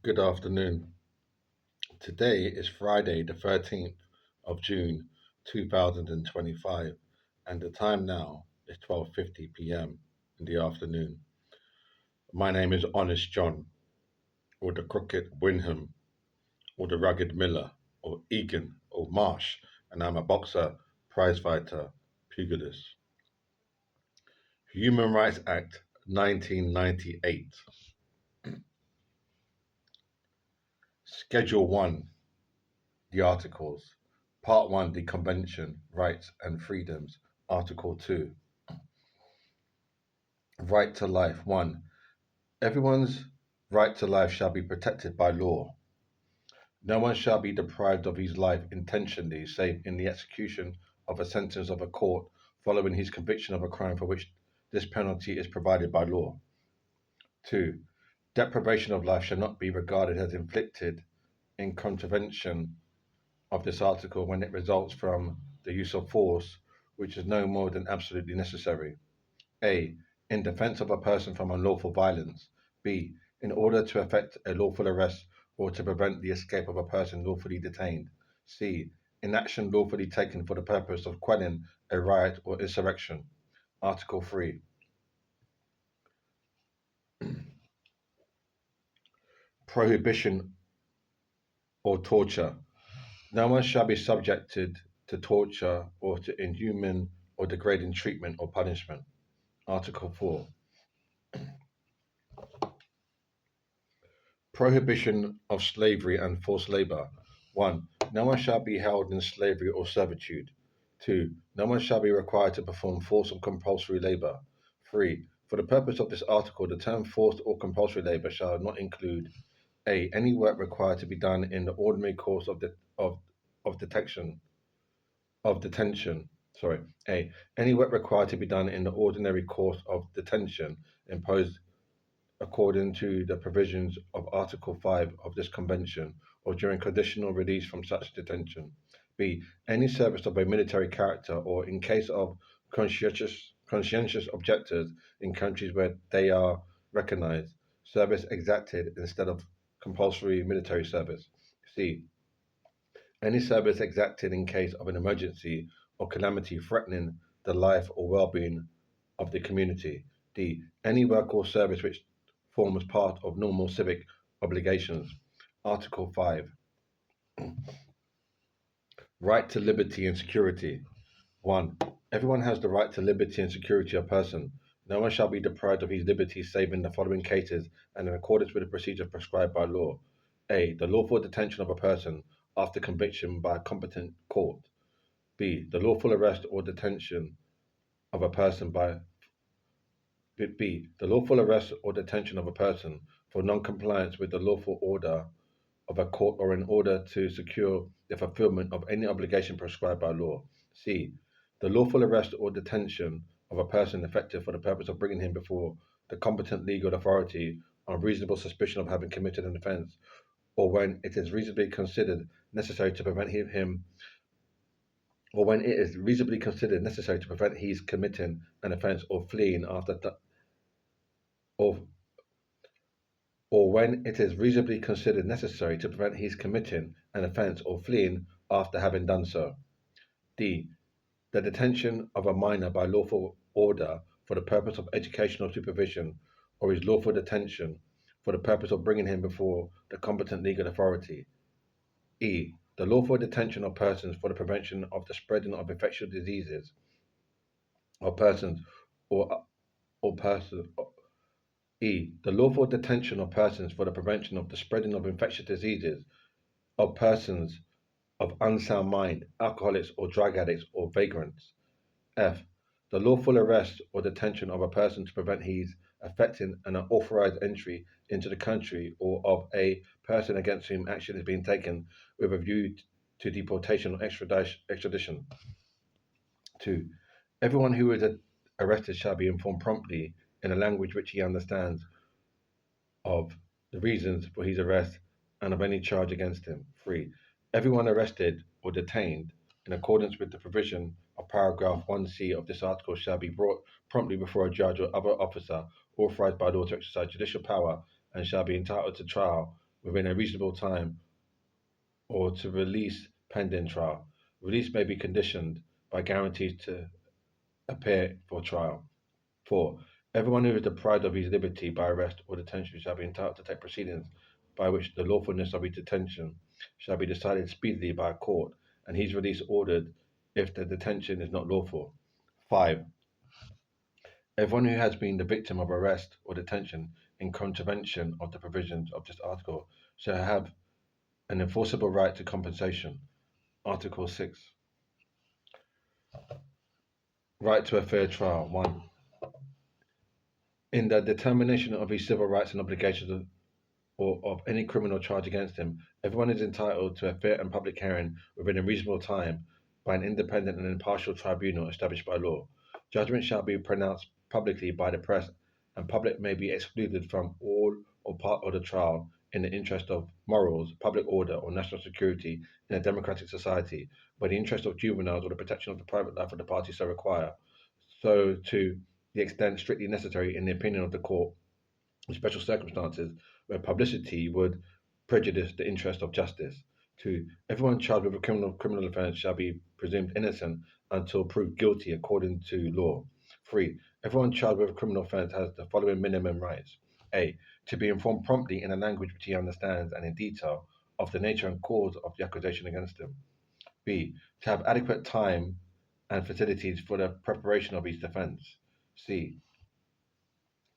Good afternoon. Today is Friday, the 13th of June, 2025, and the time now is 12:50 p.m. in the afternoon. My name is Honest John, or the Crooked Wyndham, or the Rugged Miller, or Egan, or Marsh, and I'm a boxer, prizefighter, pugilist. Human Rights Act 1998. Schedule 1, the Articles. Part 1, the Convention, Rights and Freedoms. Article 2, Right to life. 1. Everyone's right to life shall be protected by law. No one shall be deprived of his life intentionally, save in the execution of a sentence of a court following his conviction of a crime for which this penalty is provided by law. 2. Deprivation of life shall not be regarded as inflicted in contravention of this article when it results from the use of force, which is no more than absolutely necessary. A. In defense of a person from unlawful violence. B. In order to effect a lawful arrest or to prevent the escape of a person lawfully detained. C. In action lawfully taken for the purpose of quelling a riot or insurrection. Article 3. Prohibition or torture. No one shall be subjected to torture or to inhuman or degrading treatment or punishment. Article 4. Prohibition of slavery and forced labor. 1. No one shall be held in slavery or servitude. 2. No one shall be required to perform forced or compulsory labor. 3. For the purpose of this article, the term forced or compulsory labor shall not include a. Any work required to be done in the ordinary course of detection of detention. Sorry. A. Any work required to be done in the ordinary course of detention imposed according to the provisions of Article 5 of this Convention, or during conditional release from such detention. B. Any service of a military character, or in case of conscientious objectors in countries where they are recognized, service exacted instead of compulsory military service. C. Any service exacted in case of an emergency or calamity threatening the life or well-being of the community. D. Any work or service which forms part of normal civic obligations. Article 5. Right to liberty and security. 1. Everyone has the right to liberty and security of person. No one shall be deprived of his liberty save in the following cases and in accordance with the procedure prescribed by law. A. The lawful detention of a person after conviction by a competent court. B. The lawful arrest or detention of a person by B. The lawful arrest or detention of a person for non-compliance with the lawful order of a court or in order to secure the fulfillment of any obligation prescribed by law. C. The lawful arrest or detention of a person effective for the purpose of bringing him before the competent legal authority on reasonable suspicion of having committed an offence, or when it is reasonably considered necessary to prevent him or when it is reasonably considered necessary to prevent his committing an offence or fleeing or or when it is reasonably considered necessary to prevent his committing an offence or fleeing after having done so. D. The detention of a minor by lawful order for the purpose of educational supervision, or his lawful detention for the purpose of bringing him before the competent legal authority. E. The lawful detention of persons for the prevention of the spreading of infectious diseases of persons or persons. E. The lawful detention of persons for the prevention of the spreading of infectious diseases of persons of unsound mind, alcoholics or drug addicts or vagrants. F. The lawful arrest or detention of a person to prevent his effecting an unauthorized entry into the country or of a person against whom action is being taken with a view to deportation or extradition. 2. Everyone who is arrested shall be informed promptly in a language which he understands of the reasons for his arrest and of any charge against him. 3. Everyone arrested or detained in accordance with the provision of paragraph 1c of this article shall be brought promptly before a judge or other officer authorized by law to exercise judicial power and shall be entitled to trial within a reasonable time or to release pending trial. Release may be conditioned by guarantees to appear for trial. 4. Everyone who is deprived of his liberty by arrest or detention shall be entitled to take proceedings by which the lawfulness of his detention shall be decided speedily by a court, and his release ordered if the detention is not lawful. 5. Everyone who has been the victim of arrest or detention in contravention of the provisions of this article shall have an enforceable right to compensation. Article 6. Right to a fair trial. 1. In the determination of his civil rights and obligations or of any criminal charge against him, everyone is entitled to a fair and public hearing within a reasonable time by an independent and impartial tribunal established by law. Judgment shall be pronounced publicly by the press, and public may be excluded from all or part of the trial in the interest of morals, public order, or national security in a democratic society, where the interest of juveniles or the protection of the private life of the party so require, so to the extent strictly necessary in the opinion of the court, in special circumstances where publicity would prejudice the interest of justice. 2. Everyone charged with a criminal offence shall be presumed innocent until proved guilty according to law. 3. Everyone charged with a criminal offence has the following minimum rights. A. To be informed promptly in a language which he understands and in detail of the nature and cause of the accusation against him. B. To have adequate time and facilities for the preparation of his defence. C.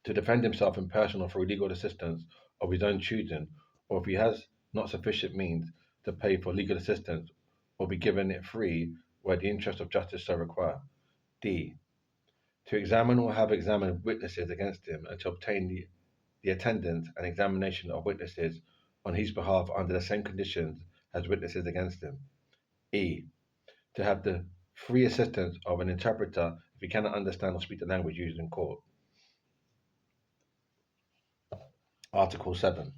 To defend himself in person or through legal assistance of his own choosing, or if he has not sufficient means to pay for legal assistance, or be given it free where the interest of justice so require. D. To examine or have examined witnesses against him and to obtain the attendance and examination of witnesses on his behalf under the same conditions as witnesses against him. E. To have the free assistance of an interpreter if he cannot understand or speak the language used in court. Article 7.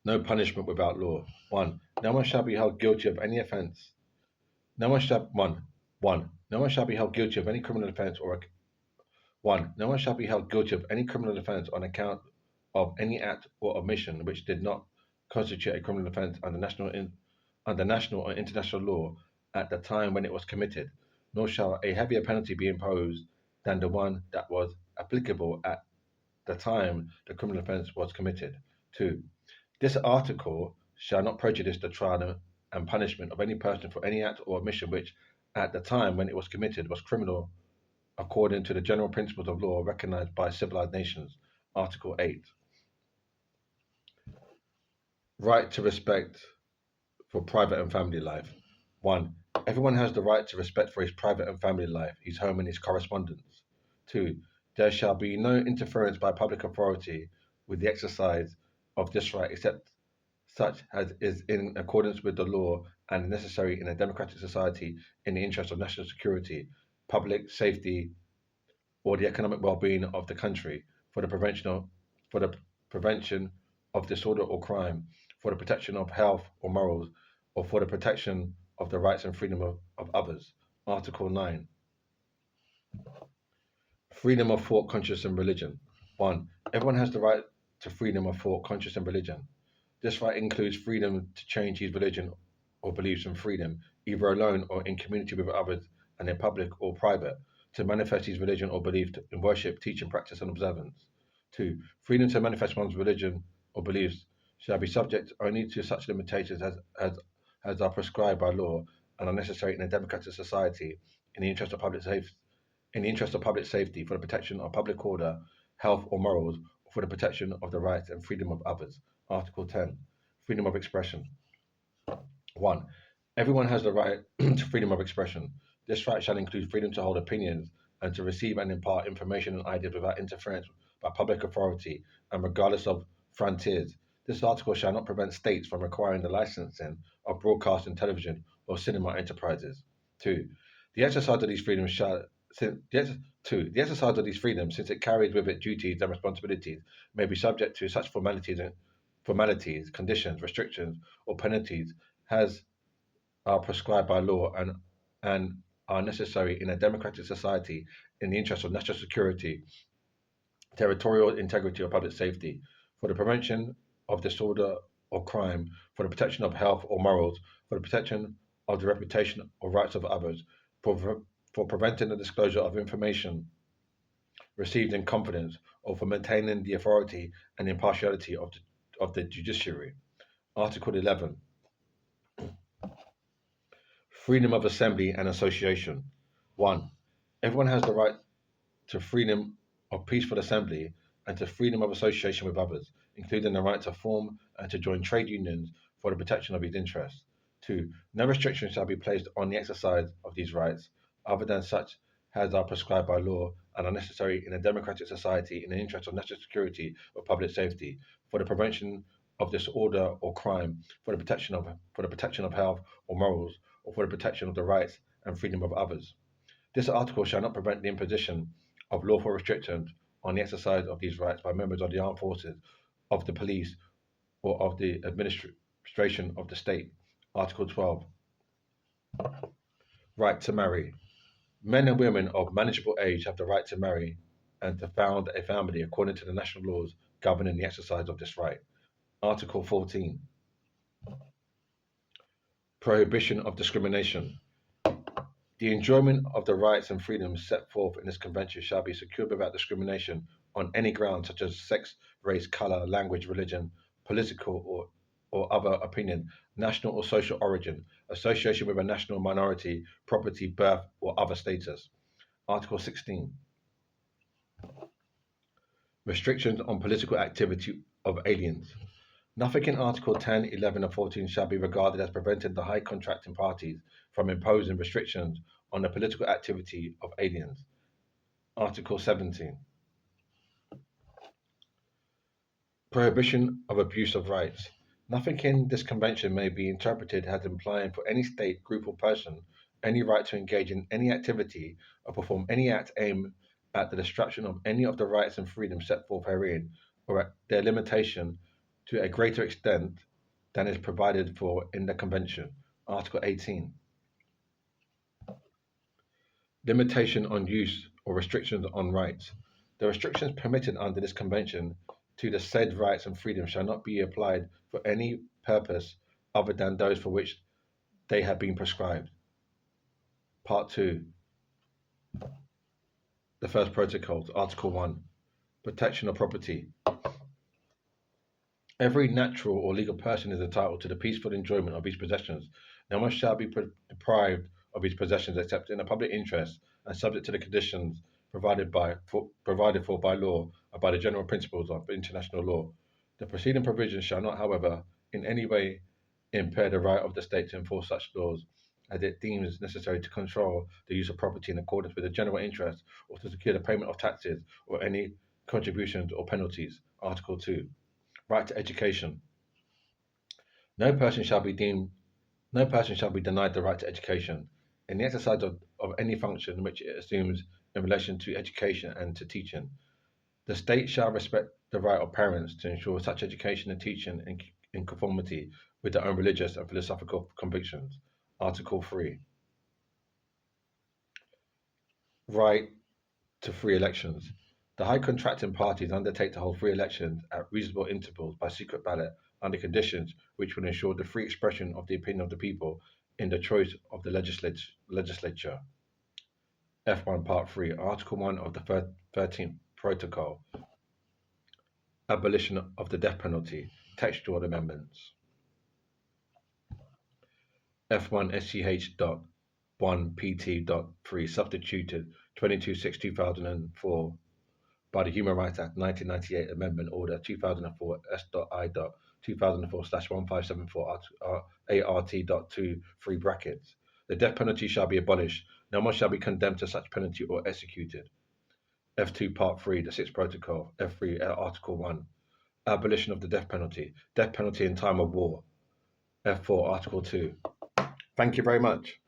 No punishment without law. 1. No one shall be held guilty of any offence. No one shall 1. No one shall be held guilty of any criminal offence or 1. No one shall be held guilty of any criminal offence on account of any act or omission which did not constitute a criminal offence under national or international law at the time when it was committed, nor shall a heavier penalty be imposed than the one that was applicable at the time the criminal offence was committed. 2. This article shall not prejudice the trial and punishment of any person for any act or omission which, at the time when it was committed, was criminal according to the general principles of law recognized by civilized nations. Article 8. Right to respect for private and family life. 1. Everyone has the right to respect for his private and family life, his home and his correspondence. 2. There shall be no interference by public authority with the exercise of this right except such as is in accordance with the law and necessary in a democratic society in the interest of national security, public safety, or the economic well-being of the country, for the prevention of disorder or crime, for the protection of health or morals, or for the protection of the rights and freedom of others. Article 9. Freedom of thought, conscience, and religion. 1. Everyone has the right to freedom of thought, conscience, and religion. This right includes freedom to change his religion or beliefs and freedom, either alone or in community with others and in public or private, to manifest his religion or belief in worship, teaching, practice, and observance. 2. Freedom to manifest one's religion or beliefs shall be subject only to such limitations as are prescribed by law and are necessary in a democratic society in the interest of public safety, for the protection of public order, health, or morals, or for the protection of the rights and freedom of others. Article 10. Freedom of expression. 1. Everyone has the right to freedom of expression. This right shall include freedom to hold opinions and to receive and impart information and ideas without interference by public authority and regardless of frontiers. This article shall not prevent states from requiring the licensing of broadcasting television or cinema enterprises. 2. The exercise of these freedoms the exercise of these freedoms, since it carries with it duties and responsibilities, may be subject to such formalities, conditions, restrictions, or penalties as are prescribed by law and are necessary in a democratic society in the interest of national security, territorial integrity, or public safety, for the prevention of disorder or crime, for the protection of health or morals, for the protection of the reputation or rights of others, for preventing the disclosure of information received in confidence, or for maintaining the authority and impartiality of the judiciary. Article 11. Freedom of assembly and association. 1. Everyone has the right to freedom of peaceful assembly and to freedom of association with others, including the right to form and to join trade unions for the protection of his interests. 2. No restrictions shall be placed on the exercise of these rights, other than such as are prescribed by law and are necessary in a democratic society in the interest of national security or public safety, for the prevention of disorder or crime, for the protection of health or morals, or for the protection of the rights and freedom of others. This article shall not prevent the imposition of lawful restrictions on the exercise of these rights by members of the armed forces, of the police, or of the administration of the state. Article 12. Right to marry. Men and women of manageable age have the right to marry and to found a family according to the national laws governing the exercise of this right. Article 14. Prohibition of discrimination. The enjoyment of the rights and freedoms set forth in this convention shall be secured without discrimination on any ground such as sex, race, color, language, religion, political or other opinion, national or social origin, association with a national minority, property, birth, or other status. Article 16. Restrictions on political activity of aliens. Nothing in Article 10, 11, and 14 shall be regarded as preventing the high contracting parties from imposing restrictions on the political activity of aliens. Article 17. Prohibition of abuse of rights. Nothing in this convention may be interpreted as implying for any state, group, or person any right to engage in any activity or perform any act aimed at the destruction of any of the rights and freedoms set forth herein, or at their limitation to a greater extent than is provided for in the convention. Article 18. Limitation on use or restrictions on rights. The restrictions permitted under this convention to the said rights and freedoms shall not be applied for any purpose other than those for which they have been prescribed. Part 2. The first protocol, Article 1. Protection of property. Every natural or legal person is entitled to the peaceful enjoyment of his possessions. No one shall be deprived of his possessions except in the public interest and subject to the conditions provided for by law and by the general principles of international law. The preceding provisions shall not, however, in any way impair the right of the state to enforce such laws as it deems necessary to control the use of property in accordance with the general interest or to secure the payment of taxes or any contributions or penalties. Article 2. Right to education. No person shall be denied the right to education in the exercise of any function which it assumes in relation to education and to teaching. The state shall respect the right of parents to ensure such education and teaching in conformity with their own religious and philosophical convictions. Article 3. Right to free elections. The high contracting parties undertake to hold free elections at reasonable intervals by secret ballot under conditions which will ensure the free expression of the opinion of the people in the choice of the legislature. F1 Part 3, Article 1 of the 13th Protocol. Abolition of the death penalty. Textual amendments. F1 SCH.1 PT.3 substituted 22/6/2004 by the Human Rights Act 1998 Amendment Order 2004 S.I. 2004/1574 ART.2 3 brackets. The death penalty shall be abolished. No one shall be condemned to such penalty or executed. F2 Part 3, the 6th Protocol. F3 Article 1. Abolition of the death penalty. Death penalty in time of war. F4 Article 2. Thank you very much.